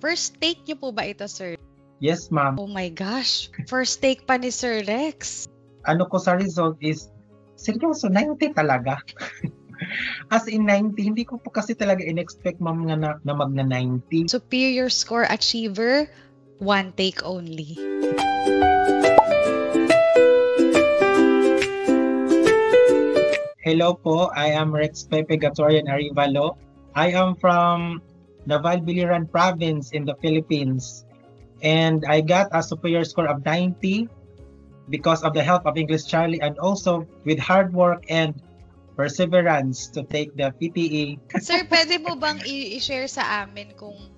First take niyo po ba ito, sir? Yes, ma'am. Oh my gosh. First take pa ni Sir Rex. Ano ko sa result is, seryoso, 90 talaga. As in 90, hindi ko po kasi talaga in-expect, ma'am, na magna 90. Superior score achiever, one take only. Hello po, I am Rex Pepe Gatorian Arivalo. I am from Naval Biliran Province in the Philippines. And I got a superior score of 90 because of the help of English Charlie and also with hard work and perseverance to take the PTE. Sir, pwede mo bang i-share sa amin kung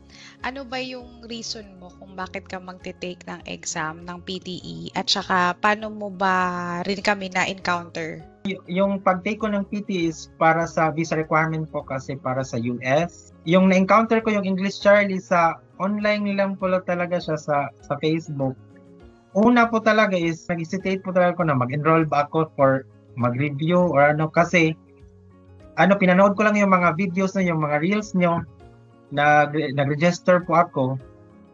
ano ba yung reason mo kung bakit ka magte-take ng exam ng PTE at saka paano mo ba rin kami na-encounter? Yung pag-take ko ng PTE is para sa visa requirement po kasi para sa US. Yung na-encounter ko yung English Charlie sa online lang po talaga siya sa Facebook. Una po talaga is nag-hesitate po talaga ko na mag-enroll ba ako for mag-review or ano kasi pinanood ko lang yung mga videos na yung mga reels nyo. Nag-register po ako.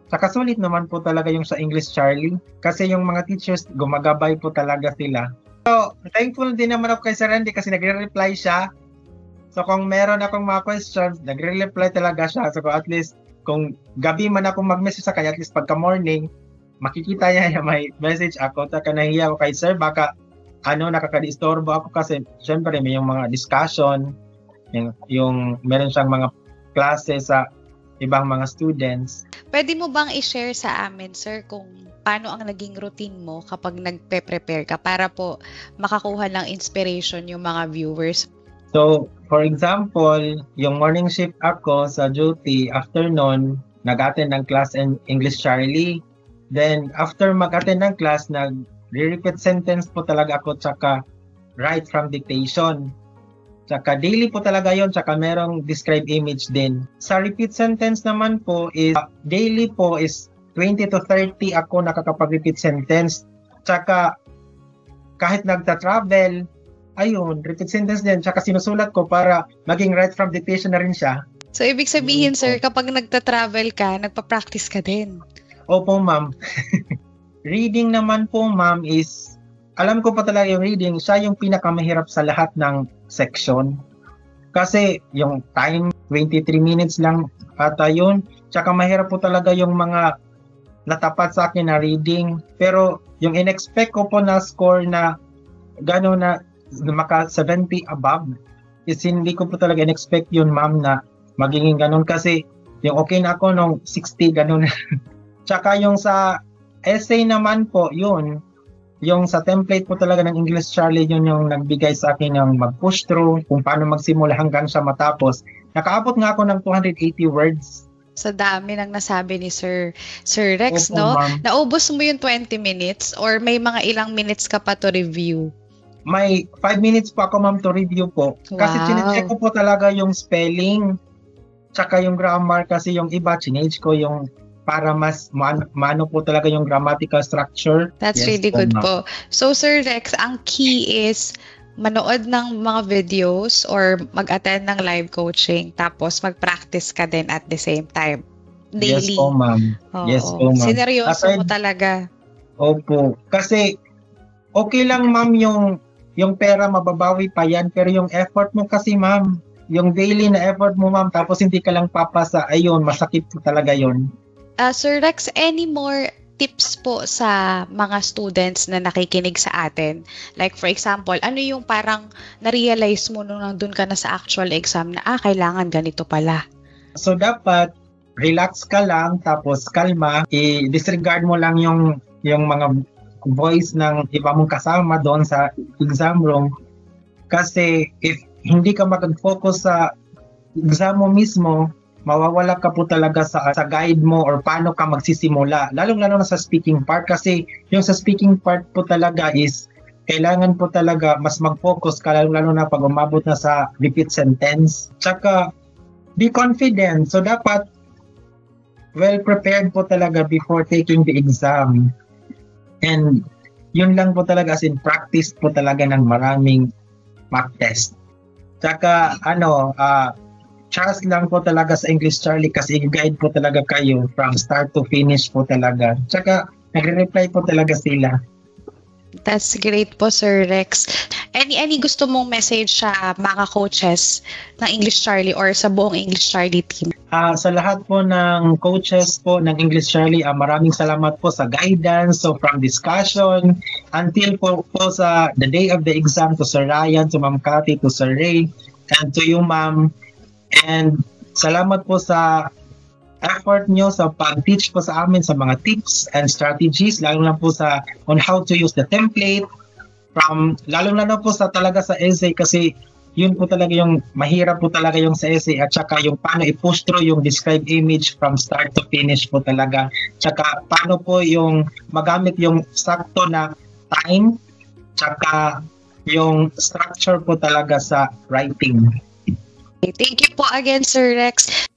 Saka sulit naman po talaga yung sa English Charlie kasi yung mga teachers gumagabay po talaga sila. So, thankful din naman ako kay Sir Randy kasi nagre-reply siya. So, kung meron akong mga questions, nagre-reply talaga siya. So, at least, kung gabi man ako mag-message sa kanya, at least pagka-morning, makikita niya may message ako. Taka nahiya ako kay Sir, baka nakaka-disturbo ako kasi syempre may yung mga discussion, yung meron siyang mga klase sa ibang mga students. Pwede mo bang i-share sa amin, sir, kung paano ang naging routine mo kapag nagpe-prepare ka para po makakuha ng inspiration yung mga viewers? So, for example, yung morning shift ako sa duty, afternoon, nag-attend ng class in English Charlie. Then, after mag-attend ng class, nag-repeat sentence po talaga ako tsaka write from dictation. Tsaka daily po talaga yon, tsaka merong describe image din. Sa repeat sentence naman po is, daily po is 20 to 30 ako nakakapag-repeat sentence. Tsaka kahit nagta-travel, ayun, repeat sentence din. Tsaka sinusulat ko para maging write from dictation na rin siya. So, ibig sabihin, sir, kapag nagta-travel ka, nagpa-practice ka din? Opo, ma'am. Reading naman po, ma'am, is, alam ko pa talaga yung reading, siya yung pinakamahirap sa lahat ng section. Kasi yung time, 23 minutes lang ata yun. Tsaka mahirap po talaga yung mga natapat sa akin na reading. Pero yung in-expect ko po na score na gano'n na maka 70 above, is hindi ko po talaga in-expect yun, ma'am, na magiging gano'n. Kasi yung okay na ako nung 60, gano'n. Tsaka yung sa essay naman po, yun, yung sa template po talaga ng English Charlie, yun yung nagbigay sa akin ng mag-push through, kung paano magsimula hanggang siya matapos. Nakaabot nga ako ng 280 words. Sa dami ng nasabi ni Sir Rex, Opo, no? ma'am. Naubos mo yung 20 minutes or may mga ilang minutes ka pa to review? May 5 minutes pa ako, ma'am, to review po. Kasi chinecheck ko po talaga yung spelling, tsaka yung grammar, kasi yung iba, change ko yung para mas maano po talaga yung grammatical structure. That's yes, really good ma'am. po. So, Sir Rex, ang key is manood ng mga videos or mag-attend ng live coaching tapos mag-practice ka din at the same time. Daily. Yes po, ma'am. Oo. Yes po, ma'am. Sineryoso mo talaga. Opo. Kasi okay lang, ma'am, yung pera mababawi pa yan, pero yung effort mo kasi, ma'am, yung daily na effort mo, ma'am, tapos hindi ka lang papasa, ayun, masakit po talaga yun. Sir Rex, any more tips po sa mga students na nakikinig sa atin? Like for example, ano yung parang na-realize mo nung nandun ka na sa actual exam na kailangan ganito pala? So dapat relax ka lang, tapos kalma, i-disregard mo lang yung mga voice ng iba mong kasama doon sa exam room. Kasi if hindi ka mag-focus sa exam mo mismo, mawawala ka po talaga sa guide mo or paano ka magsisimula. Lalong-lalo na sa speaking part kasi yung sa speaking part po talaga is kailangan po talaga mas mag-focus ka lalong-lalo na pag umabot na sa repeat sentence. Tsaka be confident. So dapat well prepared po talaga before taking the exam. And yun lang po talaga as in practice po talaga ng maraming mock test. Tsaka trust lang po talaga sa English Charlie kasi i-guide po talaga kayo from start to finish po talaga. Tsaka nagre-reply po talaga sila. That's great po, Sir Rex. Any gusto mong message sa mga coaches ng English Charlie or sa buong English Charlie team? Sa lahat po ng coaches po ng English Charlie, maraming salamat po sa guidance. So from discussion until po sa the day of the exam, to Sir Ryan, to Ma'am Cathy, to Sir Ray, and to you, Ma'am. And salamat po sa effort nyo sa pag-teach po sa amin sa mga tips and strategies, lalo na po sa on how to use the template, lalo na po sa talaga sa essay kasi yun po talaga yung mahirap po talaga yung sa essay, at saka yung paano i-push through yung describe image from start to finish po talaga, tsaka paano po yung magamit yung sakto na time, tsaka yung structure po talaga sa writing. Thank you po again, Sir Rex.